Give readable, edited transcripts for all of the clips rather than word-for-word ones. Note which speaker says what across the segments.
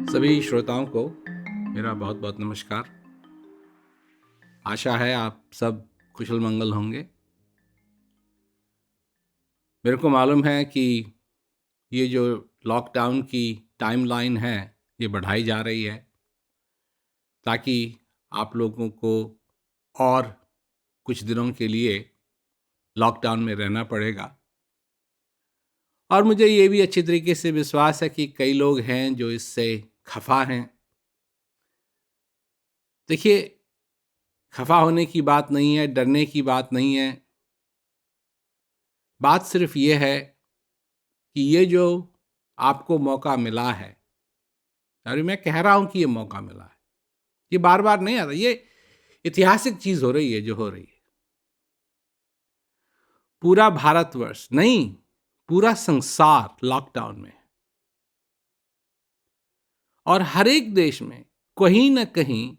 Speaker 1: सभी श्रोताओं को मेरा बहुत बहुत नमस्कार। आशा है आप सब कुशल मंगल होंगे। मेरे को मालूम है कि ये जो लॉकडाउन की टाइमलाइन है ये बढ़ाई जा रही है ताकि आप लोगों को और कुछ दिनों के लिए लॉकडाउन में रहना पड़ेगा। और मुझे ये भी अच्छी तरीके से विश्वास है कि कई लोग हैं जो इससे खफा हैं। देखिए, खफा होने की बात नहीं है, डरने की बात नहीं है। बात सिर्फ ये है कि ये जो आपको मौका मिला है, और मैं कह रहा हूं कि ये मौका मिला है, ये बार बार नहीं आता। ये ऐतिहासिक चीज हो रही है जो हो रही है। पूरा भारतवर्ष नहीं, पूरा संसार लॉकडाउन में है। और हर एक देश में कहीं ना कहीं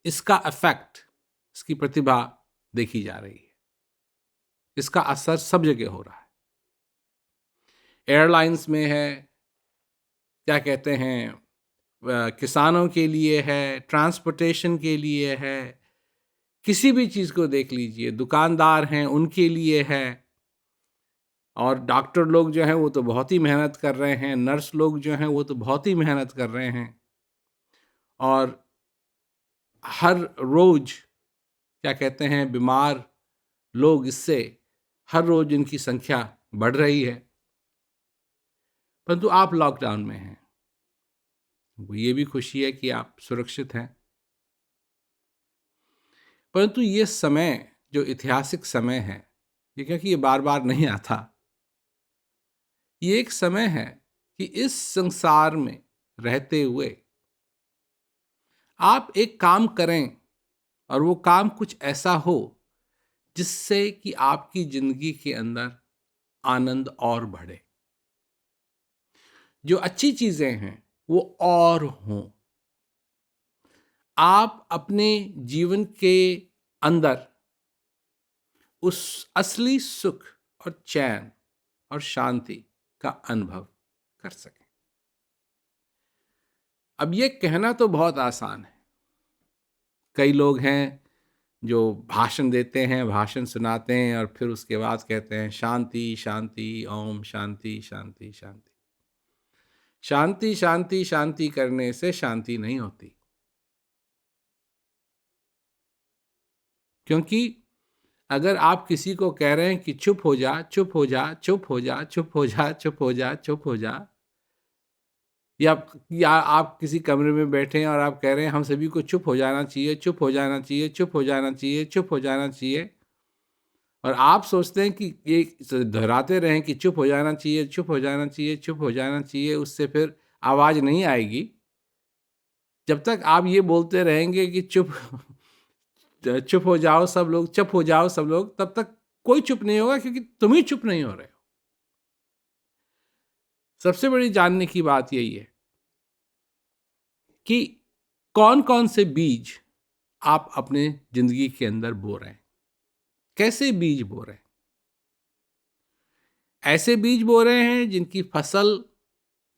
Speaker 1: इसका इफेक्ट, इसकी प्रतिभा देखी जा रही है। इसका असर सब जगह हो रहा है। एयरलाइंस में है, क्या कहते हैं, किसानों के लिए है, ट्रांसपोर्टेशन के लिए है, किसी भी चीज़ को देख लीजिए, दुकानदार हैं उनके लिए है। और डॉक्टर लोग जो हैं वो तो बहुत ही मेहनत कर रहे हैं, नर्स लोग जो हैं वो तो बहुत ही मेहनत कर रहे हैं। और हर रोज, क्या कहते हैं, बीमार लोग, इससे हर रोज इनकी संख्या बढ़ रही है। परंतु आप लॉकडाउन में हैं, वो ये भी खुशी है कि आप सुरक्षित हैं। परंतु ये समय जो ऐतिहासिक समय है, ये क्योंकि ये बार बार नहीं आता, ये एक समय है कि इस संसार में रहते हुए आप एक काम करें और वो काम कुछ ऐसा हो जिससे कि आपकी जिंदगी के अंदर आनंद और बढ़े, जो अच्छी चीजें हैं वो और हों। आप अपने जीवन के अंदर उस असली सुख और चैन और शांति का अनुभव कर सकें। अब ये कहना तो बहुत आसान है। कई लोग हैं जो भाषण देते हैं, भाषण सुनाते हैं और फिर उसके बाद कहते हैं शांति शांति, ओम शांति शांति शांति। शांति शांति शांति करने से शांति नहीं होती, क्योंकि अगर आप किसी को कह रहे हैं कि चुप हो जा, चुप हो जा, चुप हो जा, चुप हो जा, चुप हो जा, चुप हो जा, या आप किसी कमरे में बैठे हैं और आप कह रहे हैं हम सभी को चुप हो जाना चाहिए, चुप हो जाना चाहिए, चुप हो जाना चाहिए, चुप हो जाना चाहिए, और आप सोचते हैं कि ये दोहराते रहें कि चुप हो जाना चाहिए, चुप हो जाना चाहिए, चुप हो जाना चाहिए, उससे फिर आवाज़ नहीं आएगी। जब तक आप ये बोलते रहेंगे कि चुप चुप हो जाओ सब लोग, चुप हो जाओ सब लोग, तब तक कोई चुप नहीं होगा, क्योंकि तुम ही चुप नहीं हो रहे हो। सबसे बड़ी जानने की बात यही है कि कौन कौन से बीज आप अपने जिंदगी के अंदर बो रहे हैं, कैसे बीज बो रहे हैं। ऐसे बीज बो रहे हैं जिनकी फसल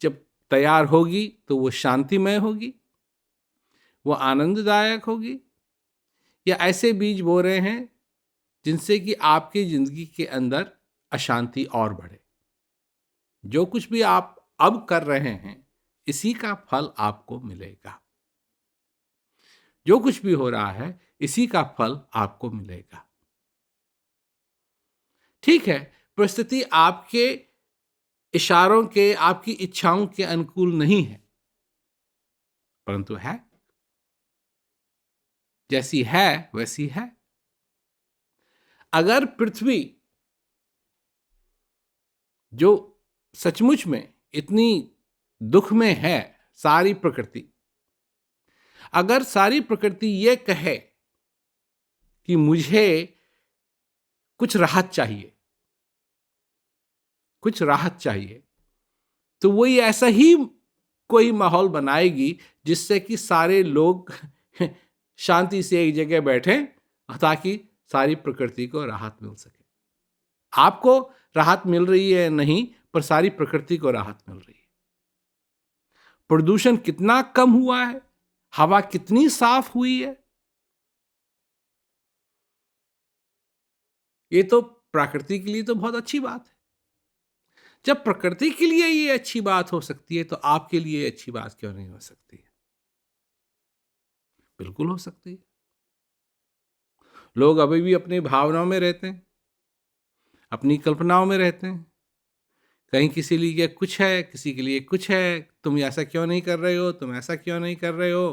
Speaker 1: जब तैयार होगी तो वो शांतिमय होगी, वो आनंददायक होगी, या ऐसे बीज बो रहे हैं जिनसे कि आपकी जिंदगी के अंदर अशांति और बढ़े। जो कुछ भी आप अब कर रहे हैं इसी का फल आपको मिलेगा। जो कुछ भी हो रहा है इसी का फल आपको मिलेगा। ठीक है, परिस्थिति आपके इशारों के, आपकी इच्छाओं के अनुकूल नहीं है, परंतु है, जैसी है वैसी है। अगर पृथ्वी, जो सचमुच में इतनी दुख में है, सारी प्रकृति, अगर सारी प्रकृति ये कहे कि मुझे कुछ राहत चाहिए, कुछ राहत चाहिए, तो वो ये ऐसा ही कोई माहौल बनाएगी जिससे कि सारे लोग शांति से एक जगह बैठें, ताकि सारी प्रकृति को राहत मिल सके। आपको राहत मिल रही है नहीं, पर सारी प्रकृति को राहत मिल रही है। प्रदूषण कितना कम हुआ है, हवा कितनी साफ हुई है। ये तो प्रकृति के लिए तो बहुत अच्छी बात है। जब प्रकृति के लिए ये अच्छी बात हो सकती है, तो आपके लिए ये अच्छी बात क्यों नहीं हो सकती है? बिल्कुल हो सकती है। लोग अभी भी अपनी भावनाओं में रहते हैं, अपनी कल्पनाओं में रहते हैं। कहीं किसी लिए कुछ है, किसी के लिए कुछ है, तुम ऐसा क्यों नहीं कर रहे हो, तुम ऐसा क्यों नहीं कर रहे हो।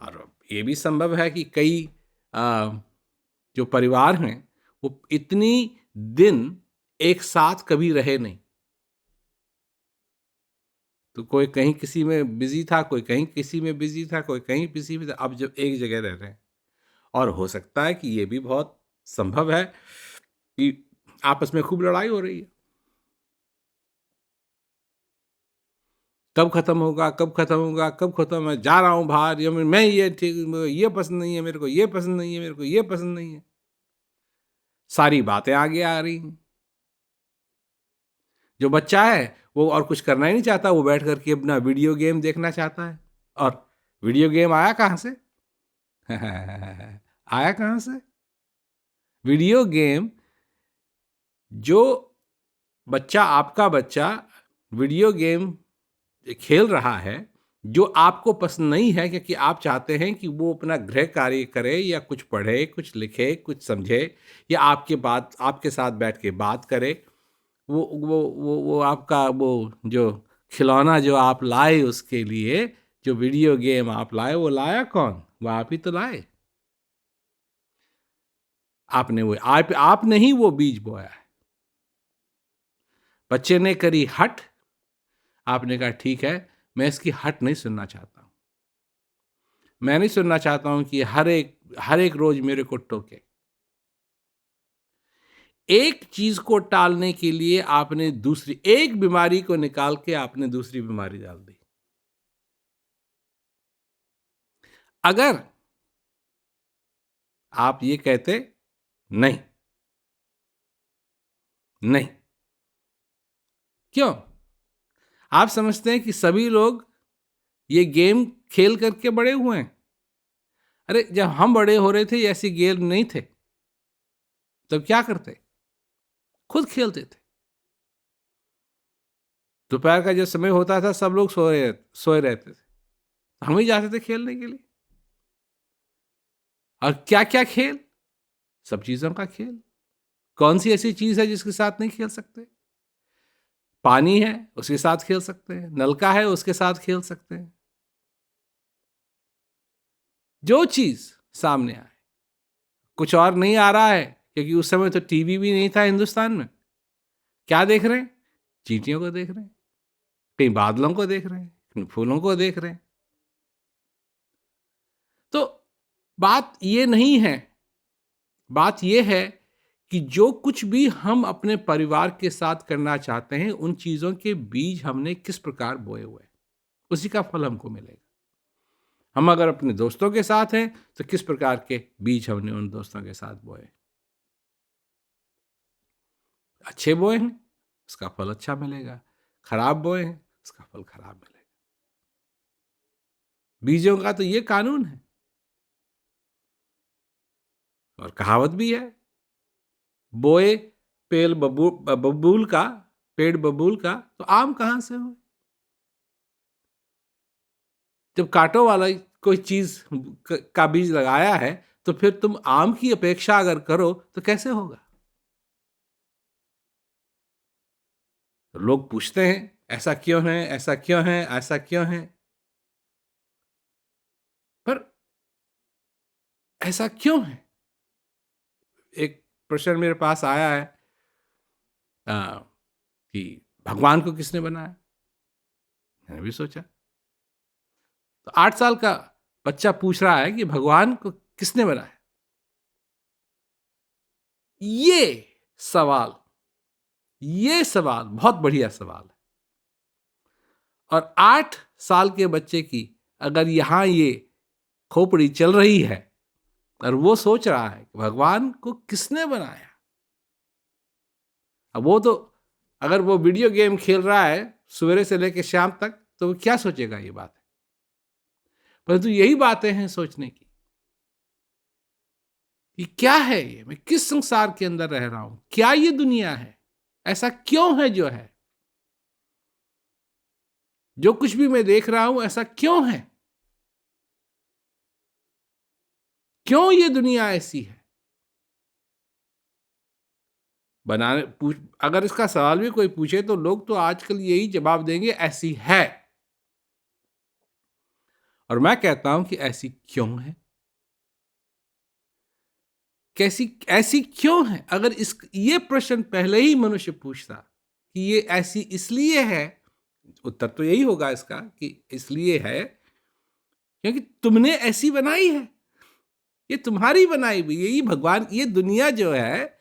Speaker 1: और ये भी संभव है कि कई जो परिवार हैं, वो इतनी दिन एक साथ कभी रहे नहीं। तो कोई कहीं किसी में बिज़ी था, कोई कहीं किसी में बिज़ी था, कोई कहीं किसी में था, अब जब एक जगह रह रहे हैं। और हो सकता है कि ये भी बहुत संभव है कि आपस में खूब लड़ाई हो रही है। कब खत्म होगा, कब खत्म होगा, कब खत्म, मैं जा रहा हूँ बाहर, या मैं ये ठीक, ये पसंद नहीं है मेरे को, ये पसंद नहीं है मेरे को, ये पसंद नहीं है। सारी बातें आगे आ रही हैं। जो बच्चा है वो और कुछ करना ही नहीं चाहता, वो बैठ कर के अपना वीडियो गेम देखना चाहता है। और वीडियो गेम आया कहाँ से? आया कहाँ से? वीडियो गेम, जो बच्चा, आपका बच्चा वीडियो गेम खेल रहा है, जो आपको पसंद नहीं है, क्योंकि आप चाहते हैं कि वो अपना गृह कार्य करे, या कुछ पढ़े, कुछ लिखे, कुछ समझे, या आपके साथ बैठ के बात करे। वो आपका वो जो खिलौना जो आप लाए उसके लिए, जो वीडियो गेम आप लाए, वो लाया कौन? वो आप ही तो लाए। आपने ही वो बीज बोया है। बच्चे ने करी हट, आपने कहा ठीक है, मैं इसकी हट नहीं सुनना चाहता हूं। मैं नहीं सुनना चाहता हूं कि हर एक रोज मेरे को टोके। एक चीज को टालने के लिए आपने दूसरी, एक बीमारी को निकाल के आपने दूसरी बीमारी डाल दी। अगर आप ये कहते नहीं, नहीं, क्यों? आप समझते हैं कि सभी लोग ये गेम खेल करके बड़े हुए हैं? अरे जब हम बड़े हो रहे थे, ऐसे गेम नहीं थे, तब क्या करते? खुद खेलते थे। दोपहर का जब समय होता था, सब लोग सोए रहते थे, हम ही जाते थे खेलने के लिए। और क्या क्या खेल? सब चीजों का खेल। कौन सी ऐसी चीज है जिसके साथ नहीं खेल सकते? पानी है, उसके साथ खेल सकते हैं। नलका है, उसके साथ खेल सकते हैं। जो चीज सामने आए। कुछ और नहीं आ रहा है, क्योंकि उस समय तो टीवी भी नहीं था हिंदुस्तान में। क्या देख रहे हैं? चींटियों को देख रहे हैं, कहीं बादलों को देख रहे हैं, कहीं फूलों को देख रहे हैं। तो बात ये नहीं है, बात ये है कि जो कुछ भी हम अपने परिवार के साथ करना चाहते हैं, उन चीजों के बीज हमने किस प्रकार बोए हुए हैं, उसी का फल हमको मिलेगा। हम अगर अपने दोस्तों के साथ हैं, तो किस प्रकार के बीज हमने उन दोस्तों के साथ बोए। अच्छे बोए हैं, उसका फल अच्छा मिलेगा। खराब बोए हैं, उसका फल खराब मिलेगा। बीजों का तो ये कानून है। और कहावत भी है, बोए बबूल का, पेड़ बबूल का, तो आम कहां से हो? जब कांटों वाला कोई चीज का बीज लगाया है, तो फिर तुम आम की अपेक्षा अगर करो तो कैसे होगा? लोग पूछते हैं, ऐसा क्यों है, ऐसा क्यों है, ऐसा क्यों है? पर ऐसा क्यों है? एक प्रश्न मेरे पास आया है कि भगवान को किसने बनाया? मैंने भी सोचा। तो 8 साल का बच्चा पूछ रहा है कि भगवान को किसने बनाया? ये सवाल, ये सवाल बहुत बढ़िया सवाल है। और 8 साल के बच्चे की अगर यहां ये खोपड़ी चल रही है, और वो सोच रहा है कि भगवान को किसने बनाया, अब वो तो, अगर वो वीडियो गेम खेल रहा है सवेरे से लेकर शाम तक, तो वो क्या सोचेगा ये बात है। परंतु यही बातें हैं सोचने की कि क्या है ये, मैं किस संसार के अंदर रह रहा हूं, क्या ये दुनिया है, ऐसा क्यों है जो है, जो कुछ भी मैं देख रहा हूं ऐसा क्यों है, क्यों ये दुनिया ऐसी है। अगर इसका सवाल भी कोई पूछे तो लोग तो आजकल यही जवाब देंगे, ऐसी है। और मैं कहता हूं कि ऐसी क्यों है, कैसी ऐसी क्यों है। अगर ये प्रश्न पहले ही मनुष्य पूछता कि ये ऐसी इसलिए है, उत्तर तो यही होगा इसका कि इसलिए है क्योंकि तुमने ऐसी बनाई है, ये तुम्हारी बनाई हुई, यही भगवान, ये दुनिया जो है,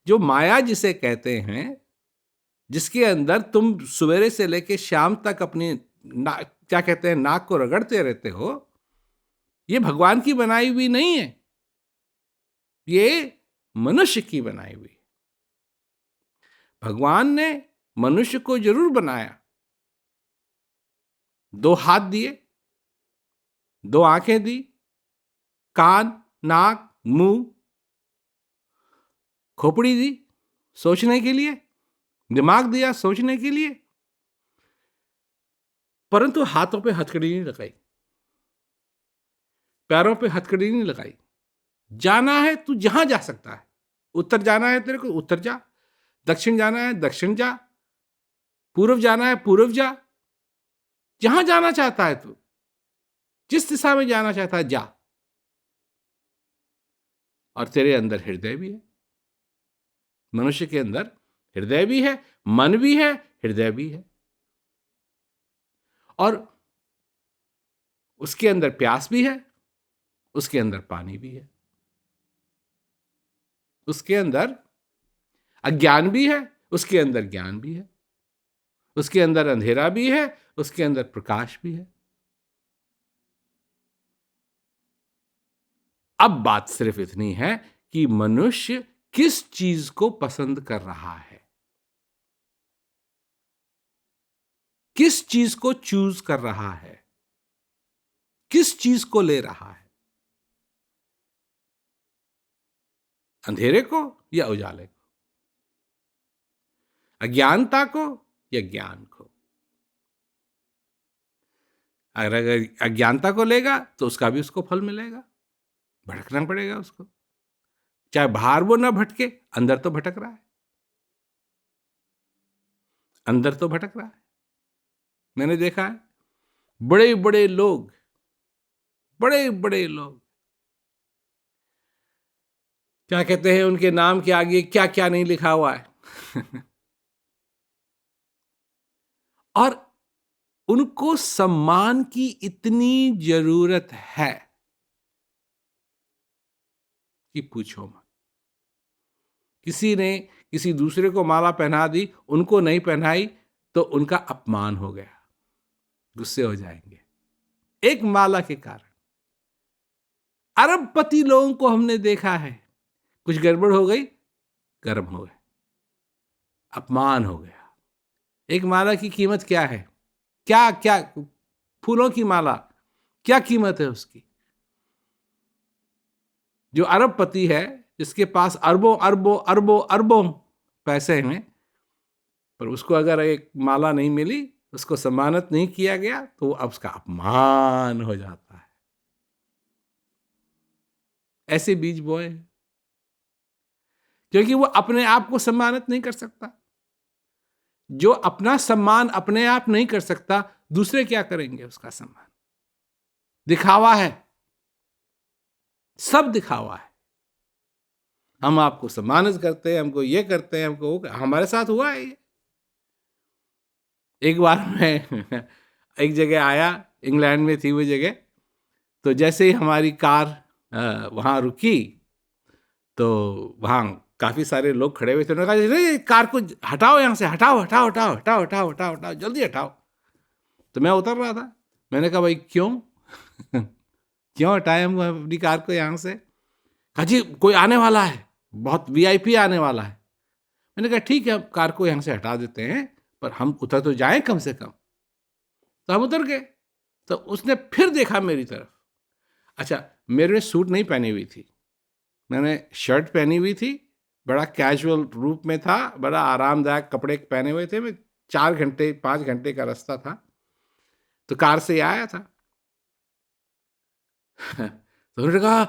Speaker 1: जो माया जिसे कहते हैं, जिसके अंदर तुम सवेरे से लेकर शाम तक अपनी क्या कहते हैं, नाक को रगड़ते रहते हो, ये भगवान की बनाई हुई नहीं है, ये मनुष्य की बनाई हुई। भगवान ने मनुष्य को जरूर बनाया, 2 हाथ दिए, 2 आंखें दी, कान, नाक, मुंह, खोपड़ी दी सोचने के लिए, दिमाग दिया सोचने के लिए, परंतु हाथों पे हथकड़ी नहीं लगाई, पैरों पे हथकड़ी नहीं लगाई। जाना है तू जहां जा सकता है, उत्तर जाना है तेरे को उत्तर जा, दक्षिण जाना है दक्षिण जा, पूर्व जाना है पूर्व जा, जहां जाना चाहता है तू, जिस दिशा में जाना चाहता है जा। और तेरे अंदर हृदय भी है, मनुष्य के अंदर हृदय भी है, मन भी है, हृदय भी है, और उसके अंदर प्यास भी है, उसके अंदर पानी भी है, उसके अंदर अज्ञान भी है, उसके अंदर ज्ञान भी है, उसके अंदर अंधेरा भी है, उसके अंदर प्रकाश भी है। अब बात सिर्फ इतनी है कि मनुष्य किस चीज को पसंद कर रहा है, किस चीज को चूज कर रहा है, किस चीज को ले रहा है, अंधेरे को या उजाले को, अज्ञानता को या ज्ञान को। अगर अज्ञानता को लेगा तो उसका भी उसको फल मिलेगा, भटकना पड़ेगा उसको, चाहे बाहर वो ना भटके, अंदर तो भटक रहा है, अंदर तो भटक रहा है। मैंने देखा है बड़े बड़े लोग, बड़े बड़े लोग, क्या कहते हैं, उनके नाम के आगे क्या क्या नहीं लिखा हुआ है और उनको सम्मान की इतनी जरूरत है कि पूछो मत। किसी ने किसी दूसरे को माला पहना दी, उनको नहीं पहनाई तो उनका अपमान हो गया, गुस्से हो जाएंगे एक माला के कारण। अरबपति लोगों को हमने देखा है, कुछ गड़बड़ हो गई, गर्म हो गए, अपमान हो गया। एक माला की कीमत क्या है, क्या क्या, फूलों की माला क्या कीमत है उसकी। जो अरबपति है, जिसके पास अरबों अरबों अरबों अरबों पैसे हैं, पर उसको अगर एक माला नहीं मिली, उसको सम्मानित नहीं किया गया, तो अब उसका अपमान हो जाता है। ऐसे बीज बोए क्योंकि वो अपने आप को सम्मानित नहीं कर सकता। जो अपना सम्मान अपने आप नहीं कर सकता, दूसरे क्या करेंगे उसका सम्मान। दिखावा है, सब दिखावा है। हम आपको सम्मानित करते हैं, हमको ये करते हैं, हमको वो, हमारे साथ हुआ है ये। एक बार मैं एक जगह आया, इंग्लैंड में थी वो जगह, तो जैसे ही हमारी कार वहाँ रुकी तो वहाँ काफी सारे लोग खड़े हुए थे। उन्होंने कहा अरे कार को हटाओ, यहाँ से हटाओ हटाओ हटाओ हटाओ हटाओ हटाओ हटाओ, जल्दी हटाओ। तो मैं उतर रहा था, मैंने कहा भाई क्यों क्यों हटाए हम अपनी कार को यहाँ से। कहा जी कोई आने वाला है, बहुत वीआईपी आने वाला है। मैंने कहा ठीक है, कार को यहाँ से हटा देते हैं, पर हम उतर तो जाएं कम से कम। तो हम उतर गए। तो उसने फिर देखा मेरी तरफ। अच्छा, मेरे सूट नहीं पहनी हुई थी, मैंने शर्ट पहनी हुई थी, बड़ा कैजुअल रूप में था, बड़ा आरामदायक कपड़े पहने हुए थे। मैं 4 घंटे 5 घंटे का रास्ता था, तो कार से आया था। तो उन्होंने कहा,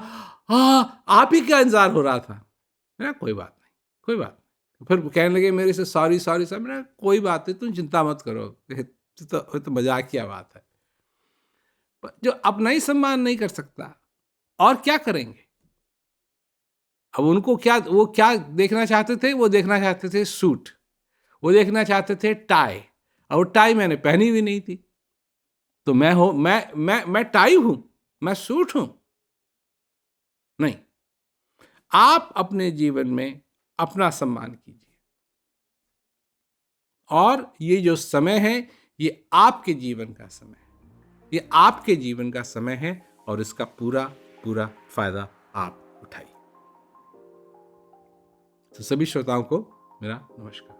Speaker 1: हाँ, आप ही का इंतजार हो रहा था। मैंने कहा, कोई बात नहीं, कोई बात नहीं। फिर कहने लगे मेरे से, सॉरी सॉरी सर। मैंने कहा, कोई बात नहीं, तुम चिंता मत करो, ये तो मजाकिया बात है। पर जो अपना ही सम्मान नहीं कर सकता, और क्या करेंगे? अब उनको क्या, वो क्या देखना चाहते थे? वो देखना चाहते थे सूट, वो देखना चाहते थे टाई, और टाई मैंने पहनी हुई नहीं थी। तो मैं हूं, मैं टाई हूं, मैं सूट हूं? नहीं। आप अपने जीवन में अपना सम्मान कीजिए, और ये जो समय है, ये आपके जीवन का समय है, ये आपके जीवन का समय है, और इसका पूरा पूरा फायदा आप उठाइए। तो सभी श्रोताओं को मेरा नमस्कार।